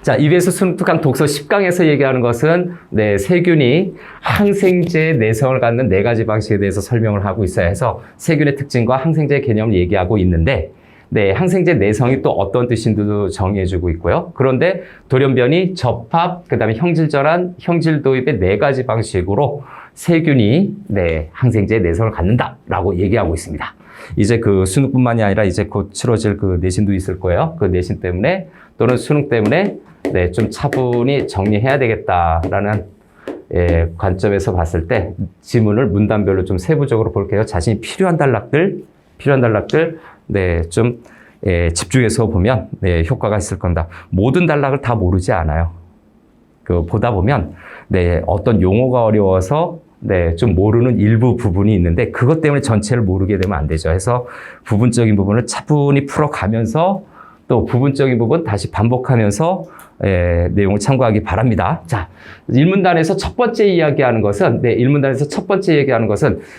자, EBS 수능특강 독서 10강에서 얘기하는 것은 세균이 항생제 내성을 갖는 4가지 방식에 대해서 설명을 하고 있어야 해서 세균의 특징과 항생제 개념을 얘기하고 있는데 항생제 내성이 또 어떤 뜻인지도 정의해주고 있고요. 그런데 돌연변이, 접합, 그 다음에 형질전환, 형질 도입의 4가지 방식으로 세균이 항생제 내성을 갖는다라고 얘기하고 있습니다. 이제 그 수능뿐만이 아니라 이제 곧 치러질 그 내신도 있을 거예요. 그 내신 때문에 또는 수능 때문에 좀 차분히 정리해야 되겠다라는 관점에서 봤을 때 지문을 문단별로 좀 세부적으로 볼게요. 자신이 필요한 단락들 좀 집중해서 보면 효과가 있을 겁니다. 모든 단락을 다 모르지 않아요. 그 보다 보면 어떤 용어가 어려워서 좀 모르는 일부 부분이 있는데 그것 때문에 전체를 모르게 되면 안 되죠. 해서 부분적인 부분을 차분히 풀어가면서 또 부분적인 부분 다시 반복하면서 내용을 참고하기 바랍니다. 자, 1문단에서 첫 번째 이야기하는 것은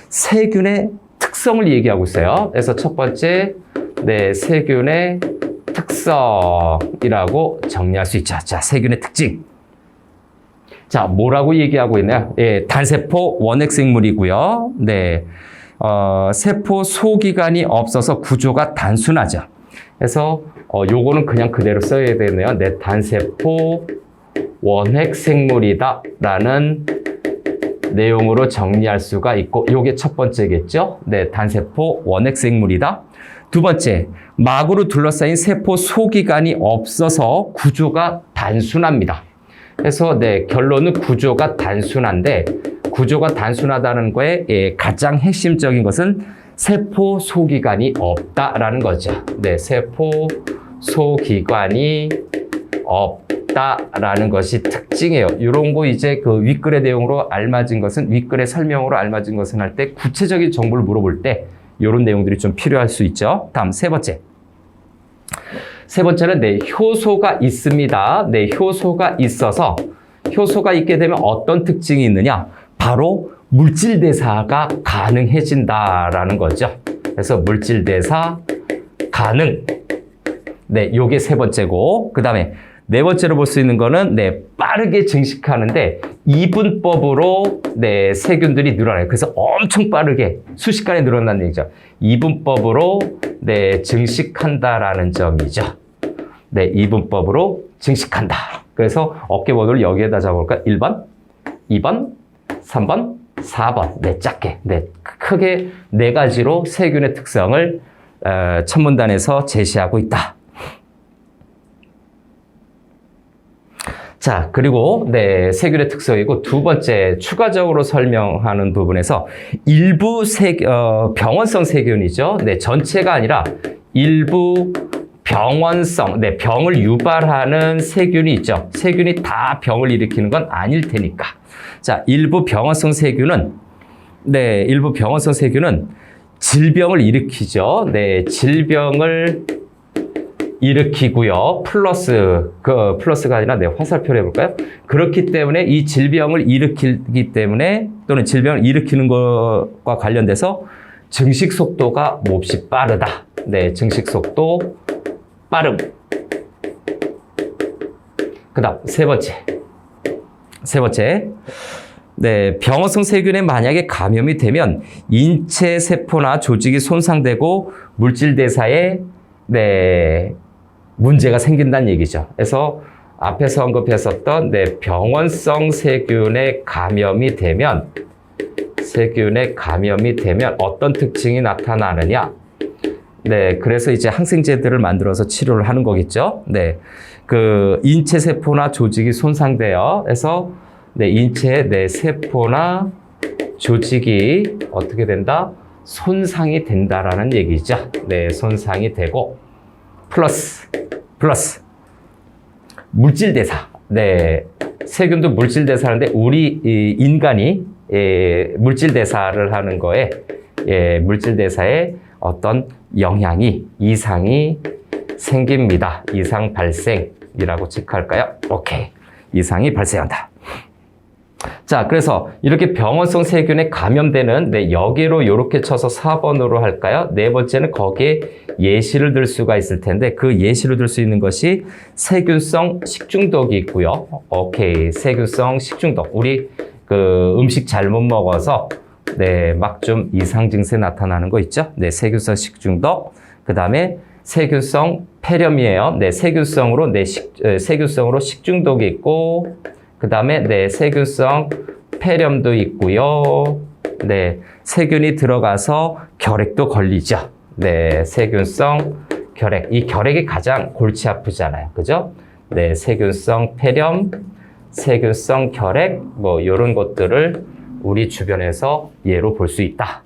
세균의 특성을 얘기하고 있어요. 그래서 첫 번째 세균의 특성이라고 정리할 수 있죠. 자, 세균의 특징. 자, 뭐라고 얘기하고 있나요? 단세포 원핵생물이고요. 세포 소기관이 없어서 구조가 단순하죠. 그래서 요거는 그냥 그대로 써야 되네요. 단세포 원핵생물이다 라는 내용으로 정리할 수가 있고 요게 첫 번째겠죠. 단세포 원핵생물이다. 두 번째, 막으로 둘러싸인 세포 소기관이 없어서 구조가 단순합니다. 그래서 결론은 구조가 단순한데 구조가 단순하다는 거에 가장 핵심적인 것은 세포 소기관이 없다라는 거죠. 세포 소기관이 없다라는 것이 특징이에요. 이런 거 이제 그 윗글의 내용으로 알맞은 것은 윗글의 설명으로 알맞은 것은 할 때 구체적인 정보를 물어볼 때 이런 내용들이 좀 필요할 수 있죠. 다음 세 번째는 효소가 있습니다. 효소가 있어서 효소가 있게 되면 어떤 특징이 있느냐? 바로 물질 대사가 가능해진다라는 거죠. 그래서 물질 대사 가능. 요게 세 번째고, 그 다음에 네 번째로 볼 수 있는 거는 빠르게 증식하는데 이분법으로 세균들이 늘어나요. 그래서 엄청 빠르게 순식간에 늘어난다는 얘기죠. 이분법으로 증식한다라는 점이죠. 이분법으로 증식한다. 그래서 어깨번호를 여기에다 잡아볼까? 1번, 2번, 3번, 4번. 작게. 크게 4가지로 세균의 특성을 첫 문단에서 제시하고 있다. 자, 그리고 세균의 특성이고 두 번째 추가적으로 설명하는 부분에서 일부 병원성 세균이죠. 전체가 아니라 일부 병원성, 병을 유발하는 세균이 있죠. 세균이 다 병을 일으키는 건 아닐 테니까. 자, 일부 병원성 세균은 질병을 일으키죠. 질병을 일으키고요. 플러스가 아니라 화살표를 해볼까요? 그렇기 때문에 이 질병을 일으키기 때문에 또는 질병을 일으키는 것과 관련돼서 증식 속도가 몹시 빠르다. 증식 속도 빠름. 그 다음 세 번째. 병원성 세균에 만약에 감염이 되면 인체 세포나 조직이 손상되고 물질 대사에 문제가 생긴다는 얘기죠. 그래서 앞에서 언급했었던 병원성 세균에 감염이 되면 어떤 특징이 나타나느냐? 그래서 이제 항생제들을 만들어서 치료를 하는 거겠죠. 그 인체 세포나 조직이 손상돼요. 그래서 인체 세포나 조직이 어떻게 된다? 손상이 된다라는 얘기죠. 손상이 되고 플러스 물질 대사. 세균도 물질 대사하는데 우리 인간이 물질 대사를 하는 거에 물질 대사에 어떤 이상이 생깁니다. 이상 발생이라고 체크할까요? 오케이. 이상이 발생한다. 자, 그래서 이렇게 병원성 세균에 감염되는 네, 여기로 이렇게 쳐서 4번으로 할까요? 네 번째는 거기에 예시를 들 수가 있을 텐데 그 예시로 들 수 있는 것이 세균성 식중독이 있고요. 오케이, 세균성 식중독. 우리 그 음식 잘못 먹어서 네, 막 좀 이상 증세 나타나는 거 있죠? 네, 세균성 식중독. 그 다음에 세균성 폐렴이에요. 네, 세균성으로 세균성으로 식중독이 있고, 그 다음에 네, 세균성 폐렴도 있고요. 네, 세균이 들어가서 결핵도 걸리죠. 네, 세균성 결핵. 이 결핵이 가장 골치 아프잖아요. 그죠? 네, 세균성 폐렴, 세균성 결핵, 뭐 이런 것들을 우리 주변에서 예로 볼 수 있다.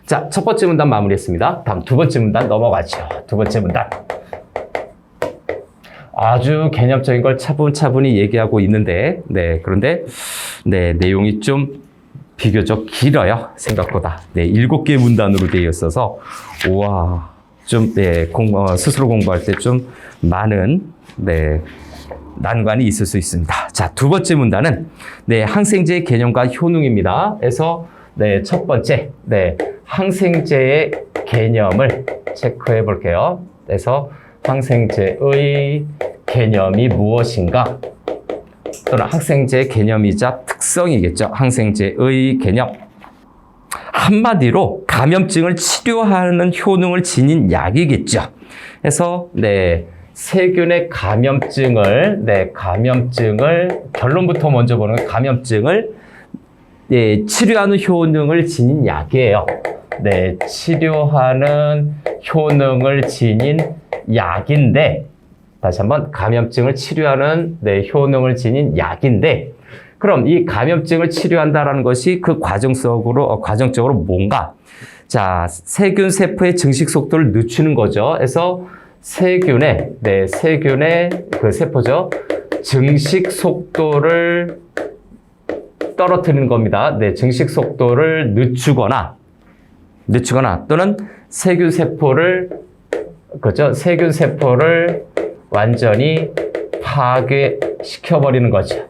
자, 첫 번째 문단 마무리했습니다. 다음 두 번째 문단 넘어가죠. 두 번째 문단. 아주 개념적인 걸 차분차분히 얘기하고 있는데, 네, 그런데, 네, 내용이 좀 비교적 길어요. 생각보다. 네, 7개의 문단으로 되어 있어서, 우와, 좀, 네, 스스로 공부할 때 좀 많은, 네, 난관이 있을 수 있습니다. 자, 두 번째 문단은, 네, 항생제의 개념과 효능입니다. 그래서, 네, 첫 번째, 네, 항생제의 개념을 체크해 볼게요. 그래서, 항생제의 개념이 무엇인가? 또는 항생제의 개념이자 특성이겠죠. 항생제의 개념. 한마디로 감염증을 치료하는 효능을 지닌 약이겠죠. 그래서 네, 세균의 감염증을 결론부터 먼저 보는 감염증을 네, 치료하는 효능을 지닌 약이에요. 네, 치료하는 효능을 지닌 약인데, 다시 한번 감염증을 치료하는 네, 효능을 지닌 약인데, 그럼 이 감염증을 치료한다라는 것이 그 과정적으로 뭔가? 자, 세균 세포의 증식 속도를 늦추는 거죠. 그래서 세균의 그 세포죠. 증식 속도를 떨어뜨리는 겁니다. 네, 증식 속도를 늦추거나 또는 세균 세포를 완전히 파괴시켜버리는 거죠.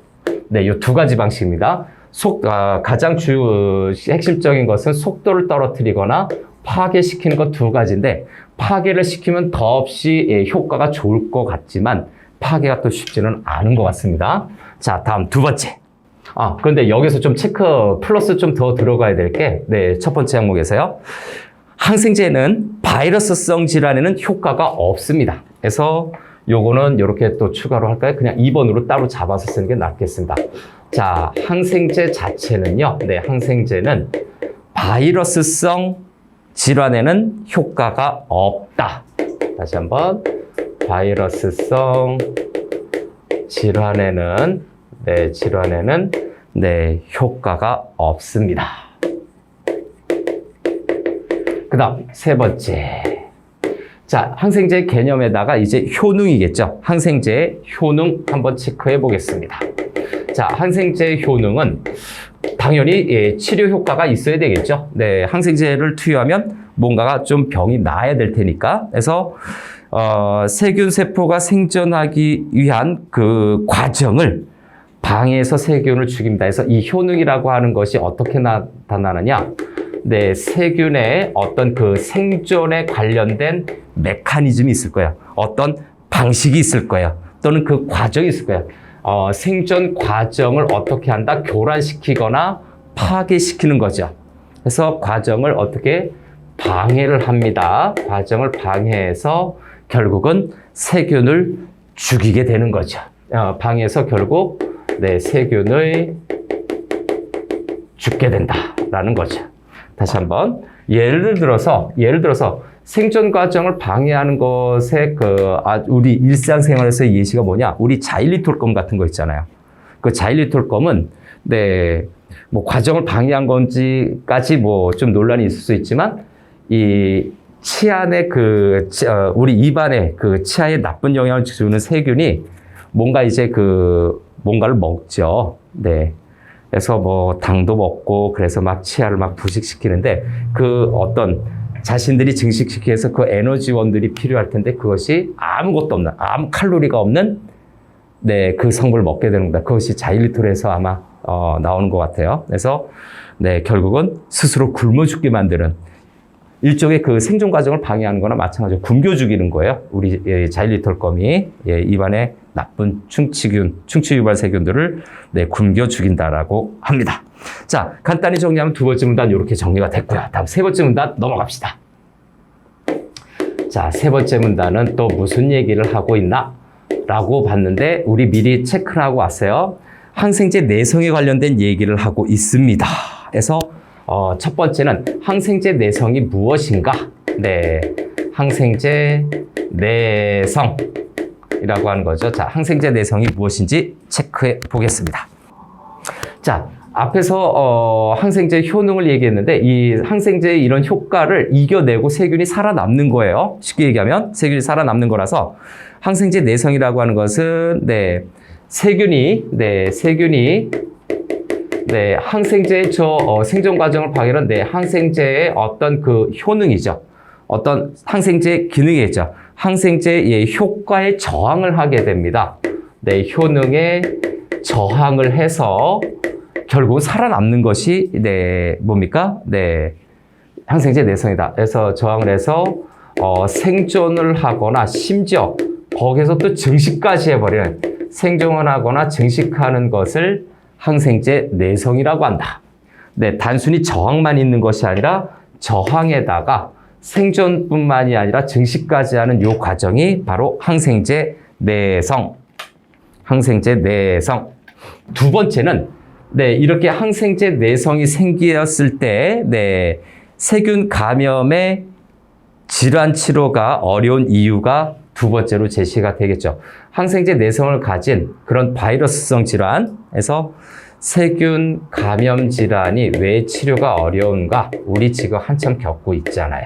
네, 이 두 가지 방식입니다. 가장 핵심적인 것은 속도를 떨어뜨리거나 파괴시키는 것 두 가지인데, 파괴를 시키면 더없이 효과가 좋을 것 같지만, 파괴가 또 쉽지는 않은 것 같습니다. 자, 다음 두 번째. 그런데 여기서 좀 플러스 좀 더 들어가야 될 게, 네, 첫 번째 항목에서요. 항생제는 바이러스성 질환에는 효과가 없습니다. 그래서 요거는 이렇게 또 추가로 할까요? 그냥 2번으로 따로 잡아서 쓰는 게 낫겠습니다. 자, 항생제 자체는요. 네, 항생제는 바이러스성 질환에는 효과가 없다. 다시 한번. 바이러스성 질환에는 효과가 없습니다. 그 다음 세 번째. 자, 항생제 개념에다가 이제 효능이겠죠. 항생제의 효능 한번 체크해 보겠습니다. 자, 항생제의 효능은 당연히 치료 효과가 있어야 되겠죠. 네, 항생제를 투여하면 뭔가가 좀 병이 나아야 될 테니까. 그래서 세균 세포가 생존하기 위한 그 과정을 방해해서 세균을 죽입니다. 그래서 이 효능이라고 하는 것이 어떻게 나타나느냐? 네, 세균의 어떤 그 생존에 관련된 메커니즘이 있을 거예요. 어떤 방식이 있을 거예요. 또는 그 과정이 있을 거예요. 생존 과정을 어떻게 한다? 교란시키거나 파괴시키는 거죠. 그래서 과정을 어떻게 방해를 합니다. 과정을 방해해서 결국은 세균을 죽이게 되는 거죠. 방해해서 결국 네, 세균을 죽게 된다라는 거죠. 다시 한번 예를 들어서 생존 과정을 방해하는 것의 우리 일상생활에서의 예시가 뭐냐? 우리 자일리톨검 같은 거 있잖아요. 그 자일리톨검은 네, 뭐 과정을 방해한 건지까지 뭐 좀 논란이 있을 수 있지만 이 치안에 우리 입안에 그 치아에 나쁜 영향을 주는 세균이 뭔가 이제 뭔가를 먹죠. 네. 그래서 뭐 당도 먹고 그래서 막 치아를 막 부식시키는데 그 어떤 자신들이 증식시키기 위해서 그 에너지원들이 필요할 텐데 그것이 아무것도 없는, 아무 칼로리가 없는 네, 그 성분을 먹게 되는 겁니다. 그것이 자일리톨에서 아마 나오는 것 같아요. 그래서 네, 결국은 스스로 굶어 죽게 만드는 일종의 그 생존 과정을 방해하는 거나 마찬가지로 굶겨 죽이는 거예요. 우리 자일리톨거미 입안에 나쁜 충치균, 충치 유발 세균들을 네, 굶겨 죽인다라고 합니다. 자, 간단히 정리하면 두 번째 문단 이렇게 정리가 됐고요. 다음 세 번째 문단 넘어갑시다. 자, 세 번째 문단은 또 무슨 얘기를 하고 있나? 라고 봤는데 우리 미리 체크를 하고 왔어요. 항생제 내성에 관련된 얘기를 하고 있습니다. 그래서 첫 번째는 항생제 내성이 무엇인가? 네, 항생제 내성이라고 하는 거죠. 자, 항생제 내성이 무엇인지 체크해 보겠습니다. 자, 앞에서 항생제 효능을 얘기했는데 이 항생제의 이런 효과를 이겨내고 세균이 살아남는 거예요. 쉽게 얘기하면 세균이 살아남는 거라서 항생제 내성이라고 하는 것은 네, 세균이 항생제의 생존 과정을 방해하는 항생제의 어떤 그 효능이죠. 어떤 항생제 기능이죠. 항생제의 효과에 저항을 하게 됩니다. 네, 효능에 저항을 해서 결국 살아남는 것이 뭡니까? 네, 항생제 내성이다. 그래서 저항을 해서 생존을 하거나 심지어 거기서 또 증식까지 해버리는 생존을 하거나 증식하는 것을 항생제 내성이라고 한다. 네, 단순히 저항만 있는 것이 아니라 저항에다가 생존뿐만이 아니라 증식까지 하는 이 과정이 바로 항생제 내성. 항생제 내성. 두 번째는 네, 이렇게 항생제 내성이 생겼을 때 네, 세균 감염의 질환 치료가 어려운 이유가 두 번째로 제시가 되겠죠. 항생제 내성을 가진 그런 바이러스성 질환에서 세균 감염 질환이 왜 치료가 어려운가? 우리 지금 한참 겪고 있잖아요.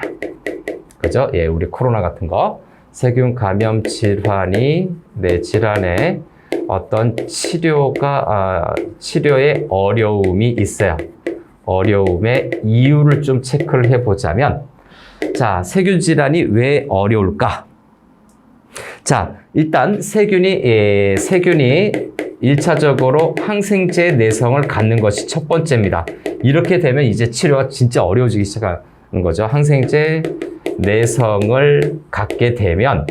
그죠? 예, 우리 코로나 같은 거. 세균 감염 질환이, 네, 질환에 어떤 치료의 어려움이 있어요. 어려움의 이유를 좀 체크를 해보자면, 자, 세균 질환이 왜 어려울까? 자, 일단 세균이 1차적으로 항생제 내성을 갖는 것이 첫 번째입니다. 이렇게 되면 이제 치료가 진짜 어려워지기 시작하는 거죠. 항생제 내성을 갖게 되면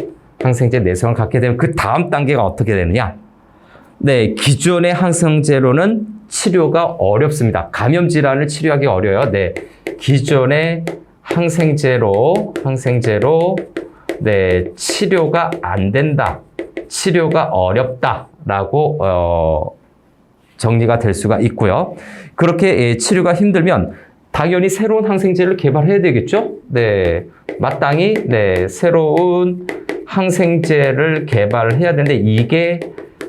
그 다음 단계가 어떻게 되느냐? 네, 기존의 항생제로는 치료가 어렵습니다. 감염 질환을 치료하기 어려워요. 네, 기존의 항생제로 네, 치료가 안 된다. 치료가 어렵다라고 정리가 될 수가 있고요. 그렇게 치료가 힘들면 당연히 새로운 항생제를 개발해야 되겠죠? 네, 마땅히 네, 새로운 항생제를 개발해야 되는데 이게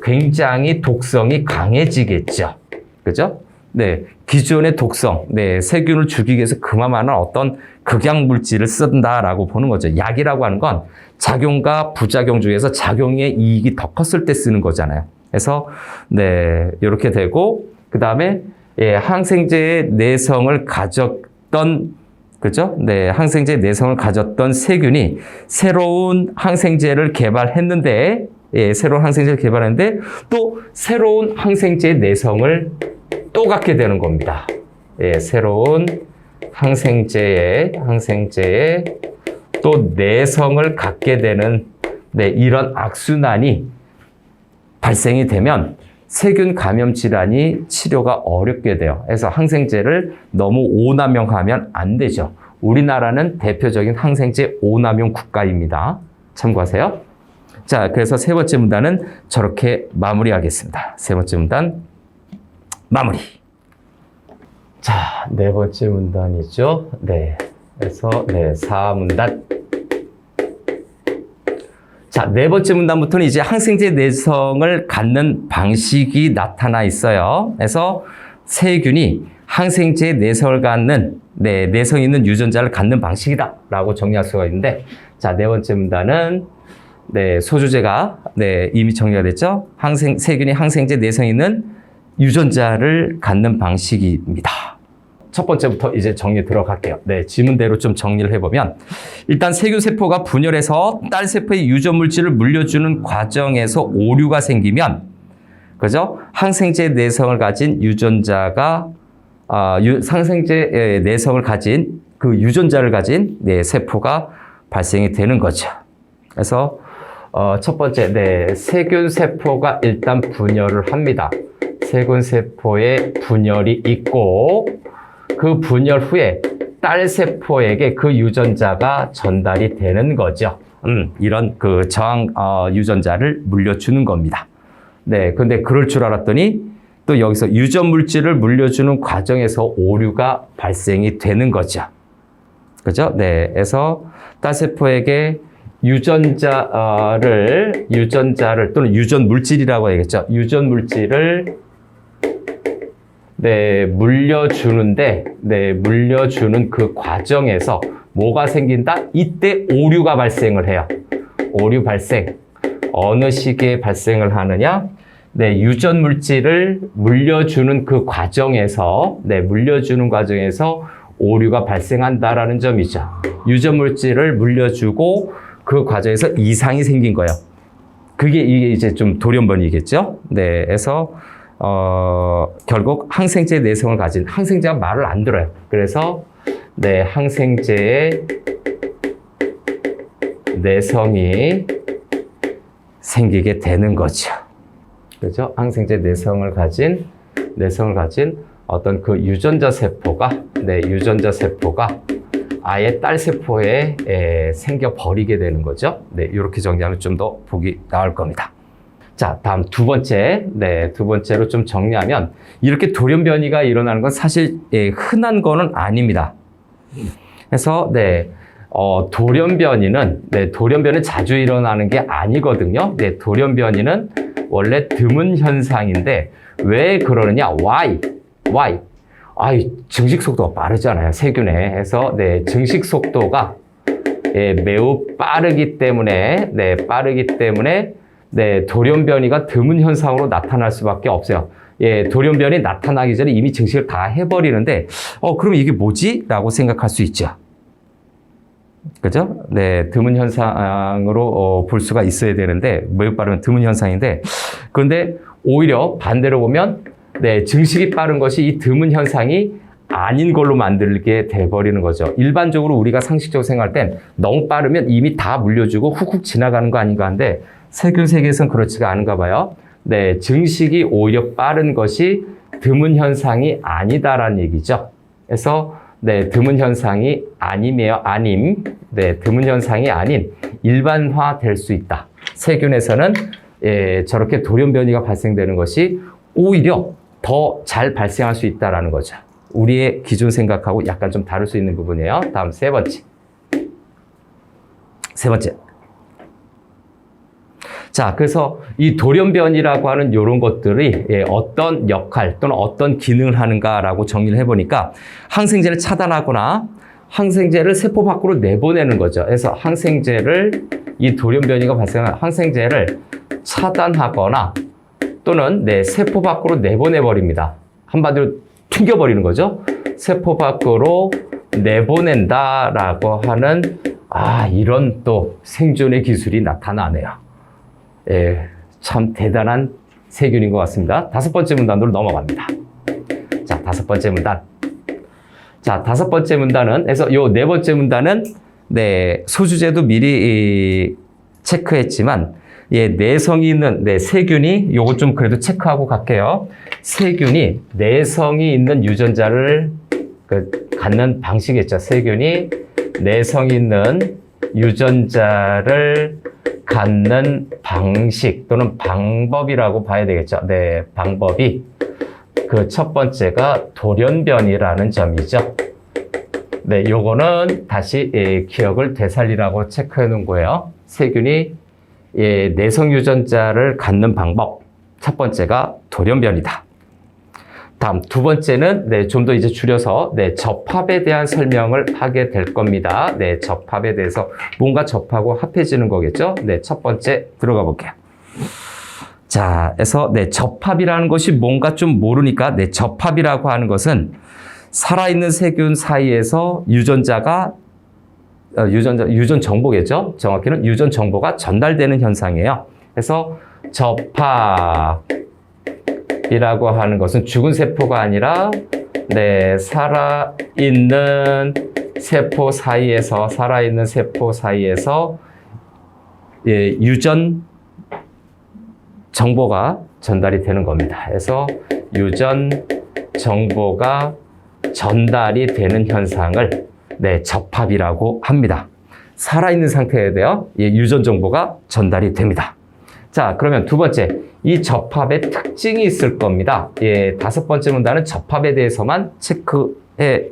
굉장히 독성이 강해지겠죠. 그죠? 네, 기존의 독성, 네, 세균을 죽이기 위해서 그만한 어떤 극약 물질을 쓴다라고 보는 거죠. 약이라고 하는 건 작용과 부작용 중에서 작용의 이익이 더 컸을 때 쓰는 거잖아요. 그래서 네, 이렇게 되고 그 다음에 예, 항생제의 내성을 가졌던 그죠? 네, 항생제 내성을 가졌던 세균이 새로운 항생제를 개발했는데 또 새로운 항생제의 내성을 또 갖게 되는 겁니다. 예, 새로운 항생제의 또 내성을 갖게 되는 네, 이런 악순환이 발생이 되면 세균 감염 질환이 치료가 어렵게 돼요. 그래서 항생제를 너무 오남용하면 안 되죠. 우리나라는 대표적인 항생제 오남용 국가입니다. 참고하세요. 자, 그래서 세 번째 문단은 저렇게 마무리하겠습니다. 세 번째 문단 마무리. 자, 네 번째 문단이죠. 네. 그래서 네, 4문단. 자, 네 번째 문단부터는 이제 항생제 내성을 갖는 방식이 나타나 있어요. 그래서 세균이 항생제 내성을 갖는, 네, 내성 있는 유전자를 갖는 방식이다라고 정리할 수가 있는데, 자, 네 번째 문단은, 네, 소주제가, 네, 이미 정리가 됐죠? 세균이 항생제 내성 있는 유전자를 갖는 방식입니다. 첫 번째부터 이제 정리 들어갈게요. 네, 지문대로 좀 정리를 해보면 일단 세균세포가 분열해서 딸세포의 유전물질을 물려주는 과정에서 오류가 생기면 그죠? 항생제 내성을 가진 유전자가 항생제 내성을 가진 그 유전자를 가진 세포가 발생이 되는 거죠. 그래서 첫 번째, 세균 세포가 일단 분열을 합니다. 세균 세포에 분열이 있고 그 분열 후에 딸 세포에게 그 유전자가 전달이 되는 거죠. 이런 그 저항 유전자를 물려주는 겁니다. 네, 근데 그럴 줄 알았더니 또 여기서 유전 물질을 물려주는 과정에서 오류가 발생이 되는 거죠. 그죠? 네, 그래서 딸 세포에게 유전자를 또는 유전 물질이라고 해야겠죠. 유전 물질을 물려주는 그 과정에서 뭐가 생긴다? 이때 오류가 발생을 해요. 오류 발생. 어느 시기에 발생을 하느냐? 유전 물질을 물려주는 그 과정에서, 물려주는 과정에서 오류가 발생한다라는 점이죠. 유전 물질을 물려주고 그 과정에서 이상이 생긴 거예요. 이게 이제 좀 돌연변이겠죠? 네, 그래서 결국 항생제 내성을 가진 항생제가 말을 안 들어요. 그래서 항생제의 내성이 생기게 되는 거죠. 그죠? 항생제 내성을 가진 어떤 그 유전자 세포가 아예 딸 세포에 생겨 버리게 되는 거죠. 이렇게 정리하면 좀 더 보기 나을 겁니다. 자, 다음 두 번째로 좀 정리하면 이렇게 돌연변이가 일어나는 건 사실 흔한 거는 아닙니다. 그래서 돌연변이는 자주 일어나는 게 아니거든요. 돌연변이는 원래 드문 현상인데 왜 그러느냐? Why? 증식 속도가 빠르잖아요. 세균에. 해서 증식 속도가 매우 빠르기 때문에 돌연변이가 드문 현상으로 나타날 수밖에 없어요. 돌연변이 나타나기 전에 이미 증식을 다 해버리는데, 그럼 이게 뭐지? 라고 생각할 수 있죠. 그죠? 드문 현상으로 볼 수가 있어야 되는데, 매우 빠르면 드문 현상인데, 그런데 오히려 반대로 보면, 증식이 빠른 것이 이 드문 현상이 아닌 걸로 만들게 돼버리는 거죠. 일반적으로 우리가 상식적으로 생각할 땐 너무 빠르면 이미 다 물려주고 훅훅 지나가는 거 아닌가 한데, 세균 세계에서는 그렇지가 않은가 봐요. 증식이 오히려 빠른 것이 드문 현상이 아니다라는 얘기죠. 그래서 드문 현상이 드문 현상이 아닌 일반화될 수 있다. 세균에서는 저렇게 돌연변이가 발생되는 것이 오히려 더 잘 발생할 수 있다라는 거죠. 우리의 기존 생각하고 약간 좀 다를 수 있는 부분이에요. 다음 세 번째. 자, 그래서 이 돌연변이라고 하는 이런 것들이 어떤 역할 또는 어떤 기능을 하는가라고 정리를 해보니까 항생제를 차단하거나 항생제를 세포 밖으로 내보내는 거죠. 그래서 이 돌연변이가 발생한 항생제를 차단하거나 또는 세포 밖으로 내보내버립니다. 한마디로 튕겨버리는 거죠. 세포 밖으로 내보낸다라고 하는 이런 또 생존의 기술이 나타나네요. 참 대단한 세균인 것 같습니다. 다섯 번째 문단으로 넘어갑니다. 자, 다섯 번째 문단은, 그래서 요 네 번째 문단은, 소주제도 미리 체크했지만, 내성이 있는, 세균이, 요거 좀 그래도 체크하고 갈게요. 세균이 내성이 있는 유전자를 갖는 방식이겠죠. 세균이 내성이 있는 유전자를 갖는 방식 또는 방법이라고 봐야 되겠죠. 방법이 그 첫 번째가 돌연변이라는 점이죠. 요거는 다시 기억을 되살리라고 체크해 놓은 거예요. 세균이 내성 유전자를 갖는 방법. 첫 번째가 돌연변이다. 다음 두 번째는 좀 더 이제 줄여서 접합에 대한 설명을 하게 될 겁니다. 접합에 대해서 뭔가 접하고 합해지는 거겠죠. 첫 번째 들어가 볼게요. 자, 그래서 접합이라는 것이 뭔가 좀 모르니까 접합이라고 하는 것은 살아있는 세균 사이에서 유전 정보겠죠. 정확히는 유전 정보가 전달되는 현상이에요. 그래서 접합 이라고 하는 것은 죽은 세포가 아니라 네, 살아있는 세포 사이에서 예, 유전 정보가 전달이 되는 겁니다. 그래서 유전 정보가 전달이 되는 현상을 네, 접합이라고 합니다. 살아있는 상태에 대한 예, 유전 정보가 전달이 됩니다. 자, 그러면 두 번째, 이 접합의 특징이 있을 겁니다. 예, 다섯 번째 문단은 접합에 대해서만 체크해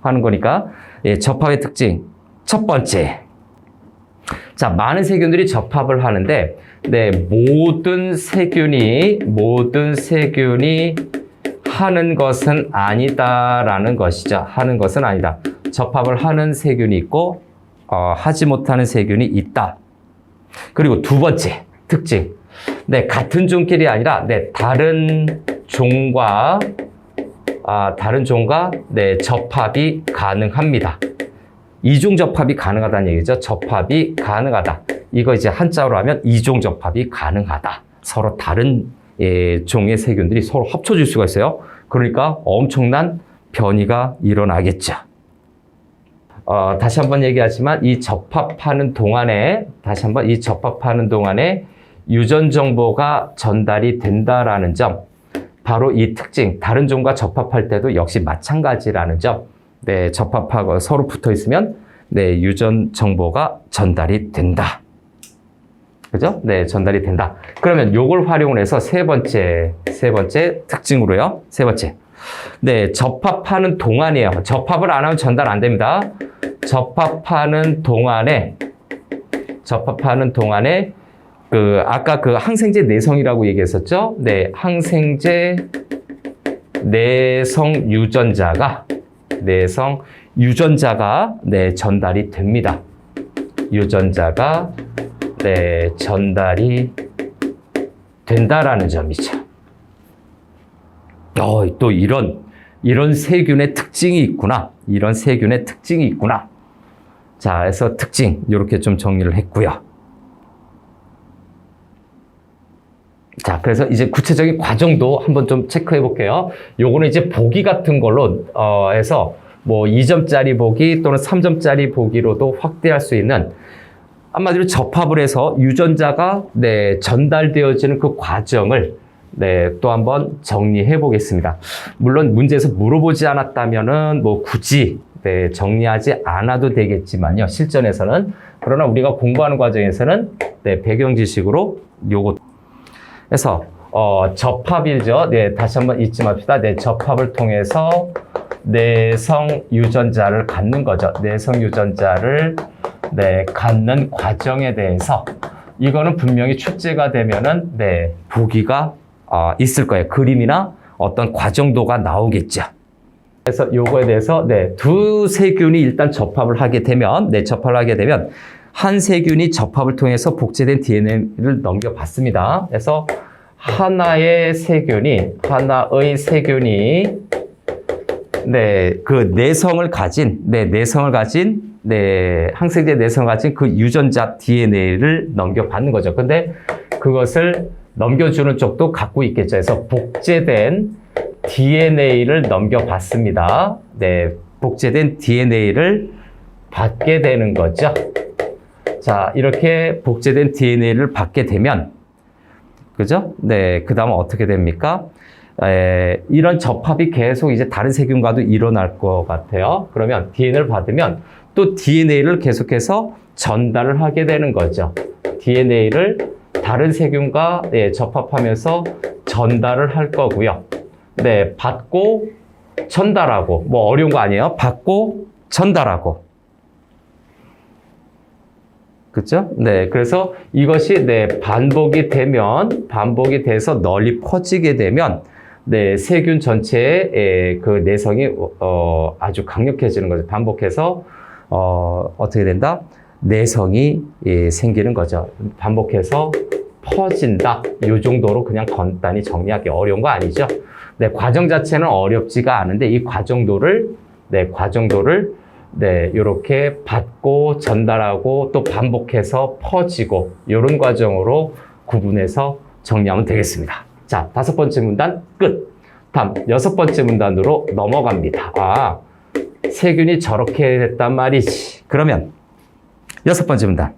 하는 거니까 예, 접합의 특징 첫 번째. 자, 많은 세균들이 접합을 하는데 네, 모든 세균이 하는 것은 아니다라는 것이죠. 하는 것은 아니다. 접합을 하는 세균이 있고 하지 못하는 세균이 있다. 그리고 두 번째 특징. 네, 같은 종끼리 아니라 네, 다른 종과 네, 접합이 가능합니다. 이종 접합이 가능하다는 얘기죠. 접합이 가능하다. 이거 이제 한자로 하면 이종 접합이 가능하다. 서로 다른 예, 종의 세균들이 서로 합쳐질 수가 있어요. 그러니까 엄청난 변이가 일어나겠죠. 다시 한번 얘기하지만 이 접합하는 동안에 유전 정보가 전달이 된다라는 점, 바로 이 특징, 다른 종과 접합할 때도 역시 마찬가지라는 점, 네, 접합하고 서로 붙어 있으면 네, 유전 정보가 전달이 된다. 그죠? 네, 전달이 된다. 그러면 요걸 활용을 해서 세 번째 특징으로요. 세 번째. 네, 접합하는 동안이에요. 접합을 안 하면 전달 안 됩니다. 접합하는 동안에 아까 그 항생제 내성이라고 얘기했었죠? 네, 항생제 내성 유전자가 네, 전달이 됩니다. 유전자가 네, 전달이 된다라는 점이죠. 또 이런 세균의 특징이 있구나. 자, 그래서 특징 이렇게 좀 정리를 했고요. 자, 그래서 이제 구체적인 과정도 한번 좀 체크해 볼게요. 요거는 이제 보기 같은 걸로 해서 뭐 2점짜리 보기 또는 3점짜리 보기로도 확대할 수 있는, 한마디로 접합을 해서 유전자가 네, 전달되어지는 그 과정을 네, 또 한번 정리해 보겠습니다. 물론 문제에서 물어보지 않았다면은 뭐 굳이 네, 정리하지 않아도 되겠지만요. 실전에서는. 그러나 우리가 공부하는 과정에서는 네, 배경 지식으로 요거. 그래서 접합이죠. 네, 다시 한번 잊지 맙시다. 네, 접합을 통해서 내성 유전자를 갖는 거죠. 내성 유전자를 네, 갖는 과정에 대해서 이거는 분명히 출제가 되면은 네, 보기가 있을 거예요. 그림이나 어떤 과정도가 나오겠죠. 그래서 요거에 대해서 네, 두 세균이 일단 접합을 하게 되면 한 세균이 접합을 통해서 복제된 DNA를 넘겨받습니다. 그래서 하나의 세균이 네, 그 내성을 가진 항생제 내성을 가진 그 유전자 DNA를 넘겨받는 거죠. 근데 그것을 넘겨주는 쪽도 갖고 있겠죠. 그래서 복제된 DNA를 넘겨받습니다. 네, 복제된 DNA를 받게 되는 거죠. 자, 이렇게 복제된 DNA를 받게 되면, 그죠? 네, 그 다음은 어떻게 됩니까? 이런 접합이 계속 이제 다른 세균과도 일어날 것 같아요. 그러면 DNA를 받으면 또 DNA를 계속해서 전달을 하게 되는 거죠. DNA를 다른 세균과 네, 접합하면서 전달을 할 거고요. 네, 받고 전달하고, 뭐 어려운 거 아니에요. 받고 전달하고. 그렇죠? 네, 그래서 이것이 네, 반복이 돼서 널리 퍼지게 되면 네, 세균 전체의 그 내성이 아주 강력해지는 거죠. 반복해서 어떻게 된다? 내성이 생기는 거죠. 반복해서 퍼진다. 이 정도로 그냥 간단히 정리하기 어려운 거 아니죠? 네, 과정 자체는 어렵지가 않은데 이 과정도를 이렇게 받고 전달하고 또 반복해서 퍼지고 이런 과정으로 구분해서 정리하면 되겠습니다. 자, 5번째 문단 끝. 다음 6번째 문단으로 넘어갑니다. 아, 세균이 저렇게 됐단 말이지. 그러면 6번째 문단.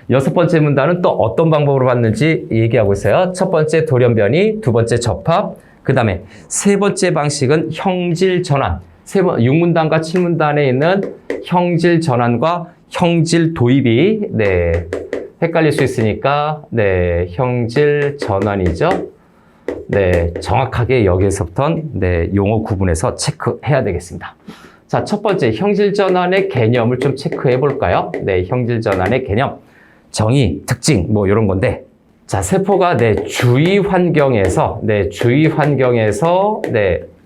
6번째 문단은 또 어떤 방법으로 봤는지 얘기하고 있어요. 첫 번째 돌연변이, 두 번째 접합, 그 다음에 세 번째 방식은 형질 전환. 6문단과 7문단에 있는 형질 전환과 형질 도입이 네, 헷갈릴 수 있으니까 네, 형질 전환이죠. 네, 정확하게 여기에서부터는 네, 용어 구분해서 체크해야 되겠습니다. 자, 첫 번째 형질 전환의 개념을 좀 체크해 볼까요? 네, 형질 전환의 개념, 정의, 특징 뭐 이런 건데, 자, 세포가 네, 주위 환경에서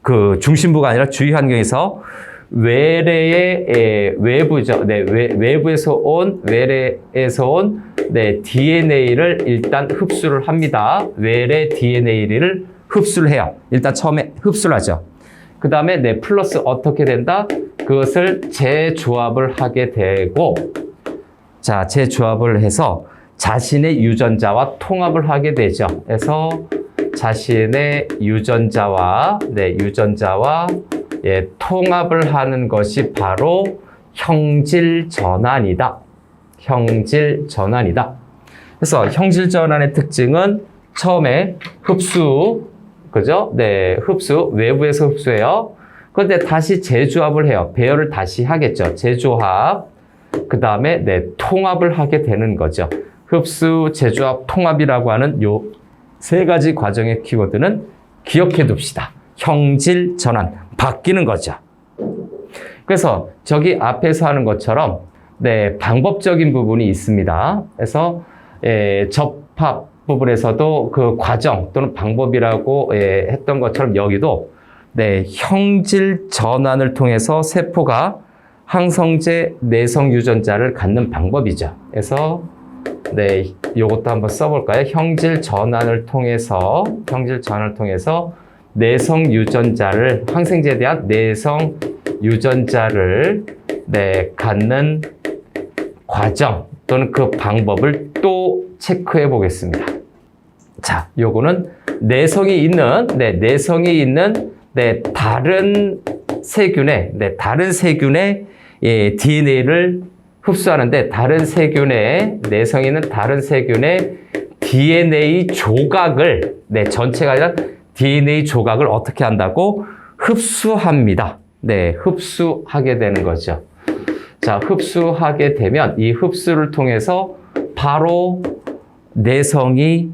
그 중심부가 아니라 주위 환경에서 외래의 외부죠. 네, 외부에서 온 네, DNA를 일단 흡수를 합니다. 외래 DNA를 흡수를 해요. 일단 처음에 흡수를 하죠. 그 다음에 네, 플러스 어떻게 된다? 그것을 재조합을 하게 되고, 자, 재조합을 해서 자신의 유전자와 통합을 하게 되죠. 그래서 자신의 유전자와 예, 통합을 하는 것이 바로 형질 전환이다. 형질 전환이다. 그래서 형질 전환의 특징은 처음에 흡수, 그죠? 네, 흡수, 외부에서 흡수해요. 그런데 다시 재조합을 해요. 배열을 다시 하겠죠. 재조합. 그 다음에 네, 통합을 하게 되는 거죠. 흡수, 재조합, 통합이라고 하는 요 세 가지 과정의 키워드는 기억해 둡시다. 형질 전환, 바뀌는 거죠. 그래서 저기 앞에서 하는 것처럼 네, 방법적인 부분이 있습니다. 그래서 접합 부분에서도 그 과정 또는 방법이라고 했던 것처럼 여기도 네, 형질 전환을 통해서 세포가 항성제 내성 유전자를 갖는 방법이죠. 그래서 네, 요것도 한번 써볼까요? 형질 전환을 통해서 내성 유전자를, 항생제에 대한 내성 유전자를 네, 갖는 과정 또는 그 방법을 또 체크해 보겠습니다. 자, 요거는 내성이 있는 다른 세균의 DNA를 흡수하는데, 내성이 있는 다른 세균의 DNA 조각을, 네, 전체가 아니라 DNA 조각을 어떻게 한다고? 흡수합니다. 네, 흡수하게 되는 거죠. 자, 흡수하게 되면 이 흡수를 통해서 바로 내성이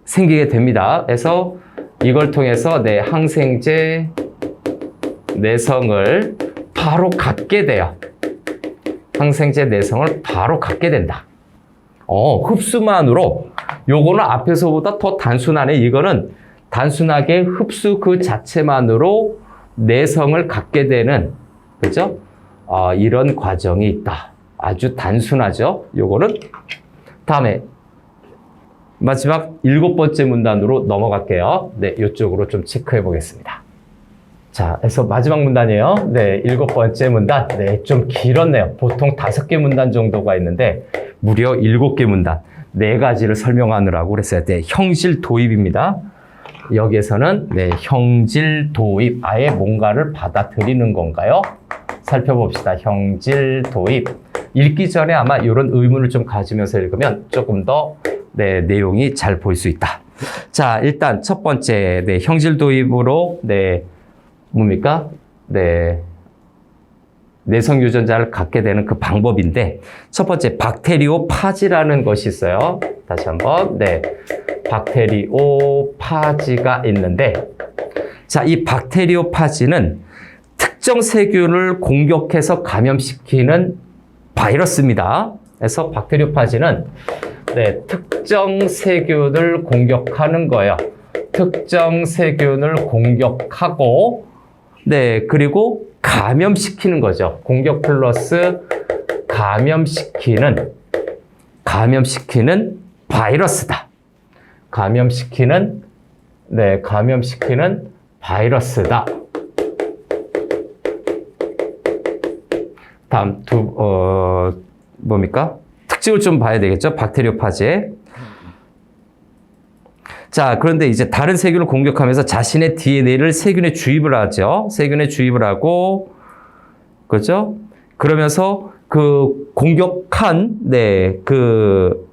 생기게 됩니다. 그래서 이걸 통해서 네, 항생제 내성을 바로 갖게 돼요. 항생제 내성을 바로 갖게 된다. 흡수만으로, 요거는 앞에서보다 더 단순하네. 이거는 단순하게 흡수 그 자체만으로 내성을 갖게 되는, 그죠? 이런 과정이 있다. 아주 단순하죠? 요거는. 다음에 마지막 7번째 문단으로 넘어갈게요. 네, 이쪽으로 좀 체크해 보겠습니다. 자, 그래서 마지막 문단이에요. 네, 7번째 문단. 네, 좀 길었네요. 보통 5개 문단 정도가 있는데 무려 7개 문단, 4가지를 설명하느라고 그랬어요. 네, 형질 도입입니다. 여기에서는 네, 형질 도입, 아예 뭔가를 받아들이는 건가요? 살펴봅시다. 형질 도입. 읽기 전에 아마 이런 의문을 좀 가지면서 읽으면 조금 더 네, 내용이 잘 보일 수 있다. 자, 일단 첫 번째 네, 형질 도입으로 네, 뭡니까? 네, 내성 유전자를 갖게 되는 그 방법인데, 첫 번째 박테리오파지라는 것이 있어요. 다시 한번. 네, 박테리오파지가 있는데, 자, 이 박테리오파지는 특정 세균을 공격해서 감염시키는 바이러스입니다. 그래서 박테리오파지는 네, 특정 세균을 공격하는 거예요. 특정 세균을 공격하고, 네, 그리고 감염시키는 거죠. 공격 플러스 감염시키는 바이러스다. 감염시키는 바이러스다. 다음 뭡니까? 특징을 좀 봐야 되겠죠? 박테리오파지의. 자, 그런데 이제 다른 세균을 공격하면서 자신의 DNA를 세균에 주입을 하죠. 세균에 주입을 하고, 그렇죠? 그러면서 그 공격한, 그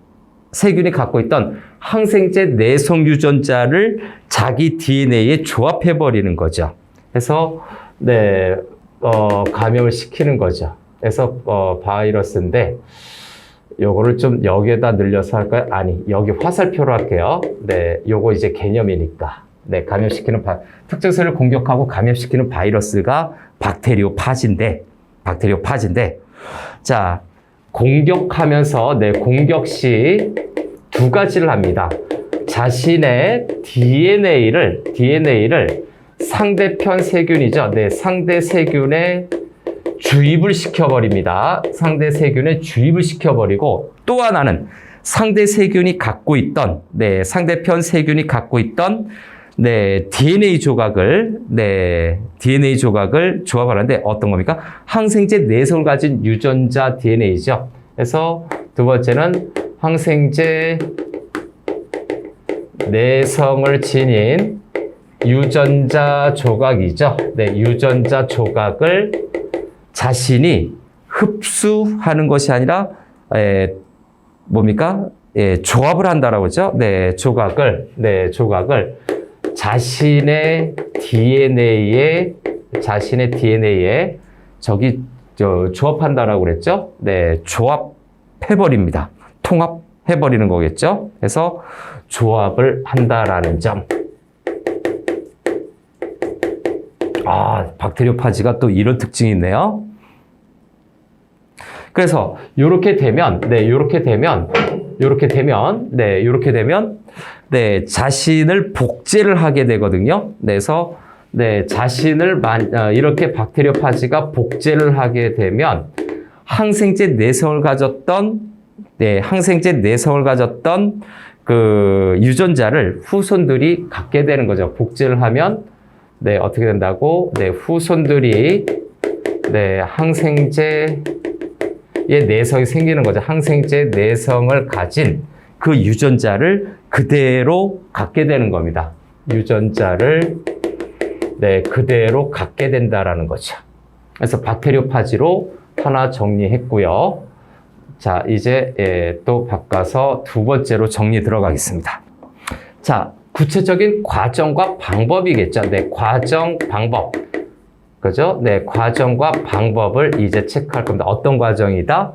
세균이 갖고 있던 항생제 내성 유전자를 자기 DNA에 조합해버리는 거죠. 그래서, 감염을 시키는 거죠. 그래서, 바이러스인데, 요거를 좀 여기에다 늘려서 할까요? 아니, 여기 화살표로 할게요. 요거 이제 개념이니까. 감염시키는 특정세를 공격하고 감염시키는 바이러스가 박테리오파지인데, 자, 공격하면서, 공격 시 두 가지를 합니다. 자신의 DNA를 상대편 세균이죠. 상대 세균에 주입을 시켜버립니다. 상대 세균에 주입을 시켜버리고 또 하나는 상대 세균이 갖고 있던, 상대편 세균이 갖고 있던, DNA 조각을 조합하는데 어떤 겁니까? 항생제 내성을 가진 유전자 DNA죠. 그래서 두 번째는 항생제 내성을 지닌 유전자 조각이죠. 유전자 조각을 자신이 흡수하는 것이 아니라 조합을 한다라고 하죠. 조각을 자신의 DNA에 조합한다라고 그랬죠. 조합해버립니다. 통합해버리는 거겠죠. 그래서 조합을 한다라는 점. 박테리오파지가 또 이런 특징이 있네요. 그래서 요렇게 되면 자신을 복제를 하게 되거든요. 그래서 이렇게 박테리오파지가 복제를 하게 되면 항생제 내성을 가졌던 그 유전자를 후손들이 갖게 되는 거죠. 복제를 하면 어떻게 된다고? 후손들이 항생제의 내성이 생기는 거죠. 항생제 내성을 가진 그 유전자를 그대로 갖게 되는 겁니다. 유전자를 그대로 갖게 된다라는 거죠. 그래서 박테리오파지로 하나 정리했고요. 자, 이제 또 바꿔서 두 번째로 정리 들어가겠습니다. 자, 구체적인 과정과 방법이겠죠. 과정, 방법. 그죠? 과정과 방법을 이제 체크할 겁니다. 어떤 과정이다?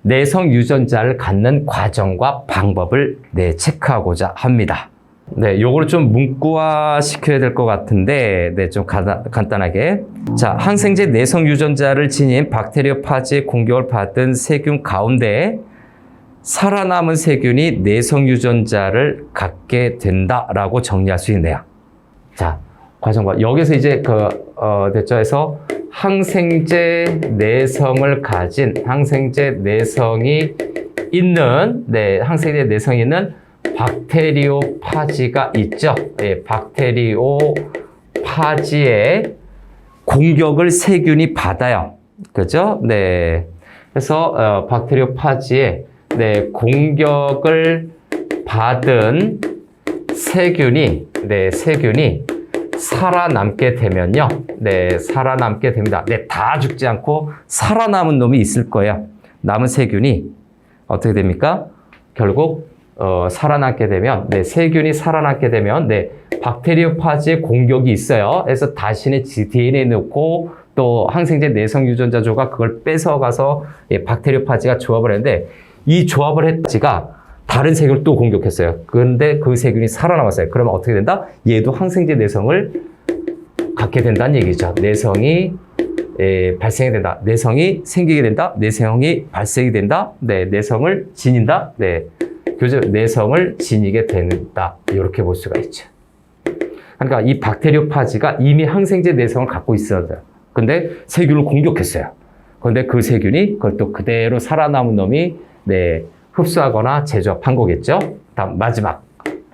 내성 유전자를 갖는 과정과 방법을 체크하고자 합니다. 요거를 좀 문구화 시켜야 될 것 같은데, 좀 간단하게. 자, 항생제 내성 유전자를 지닌 박테리오파지의 공격을 받은 세균 가운데 살아남은 세균이 내성 유전자를 갖게 된다라고 정리할 수 있네요. 자, 과정과 여기서 이제 됐죠? 해서 항생제 내성을 가진 항생제 내성이 있는 박테리오파지가 있죠. 박테리오파지의 공격을 세균이 받아요. 그죠? 그래서 박테리오파지의 공격을 받은 세균이 살아남게 되면요. 살아남게 됩니다. 다 죽지 않고 살아남은 놈이 있을 거예요. 남은 세균이 어떻게 됩니까? 결국 살아남게 되면, 세균이 살아남게 되면, 박테리오파지의 공격이 있어요. 그래서 자신의 DNA 넣고 또 항생제 내성 유전자 조각 그걸 뺏어가서 박테리오파지가 조합을 했는데 이 조합을 했지가 다른 세균을 또 공격했어요. 그런데 그 세균이 살아남았어요. 그러면 어떻게 된다? 얘도 항생제 내성을 갖게 된다는 얘기죠. 내성이 발생이 된다. 내성이 생기게 된다. 내성이 발생이 된다. 내성을 지닌다. 내성을 지니게 된다. 이렇게 볼 수가 있죠. 그러니까 이 박테리오파지가 이미 항생제 내성을 갖고 있어요. 근데 세균을 공격했어요. 그런데 그 세균이 그걸 또 그대로 살아남은 놈이 흡수하거나 제조합한 거겠죠. 다음 마지막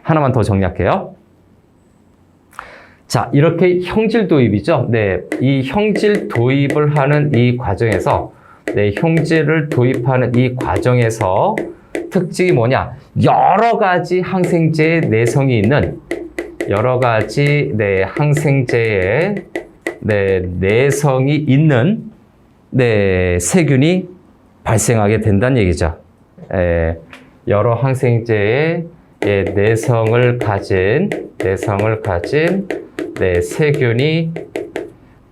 하나만 더 정리할게요. 자, 이렇게 형질 도입이죠. 이 형질 도입을 하는 이 과정에서 형질을 도입하는 이 과정에서 특징이 뭐냐? 여러 가지 항생제의 내성이 있는 여러 가지 항생제의 내성이 있는 세균이 발생하게 된다는 얘기죠. 여러 항생제의 내성을 가진 세균이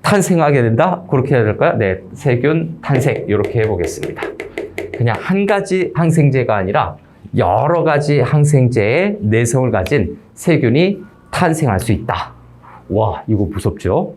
탄생하게 된다? 그렇게 해야 될까요? 세균 탄생 이렇게 해보겠습니다. 그냥 한 가지 항생제가 아니라 여러 가지 항생제의 내성을 가진 세균이 탄생할 수 있다. 와, 이거 무섭죠?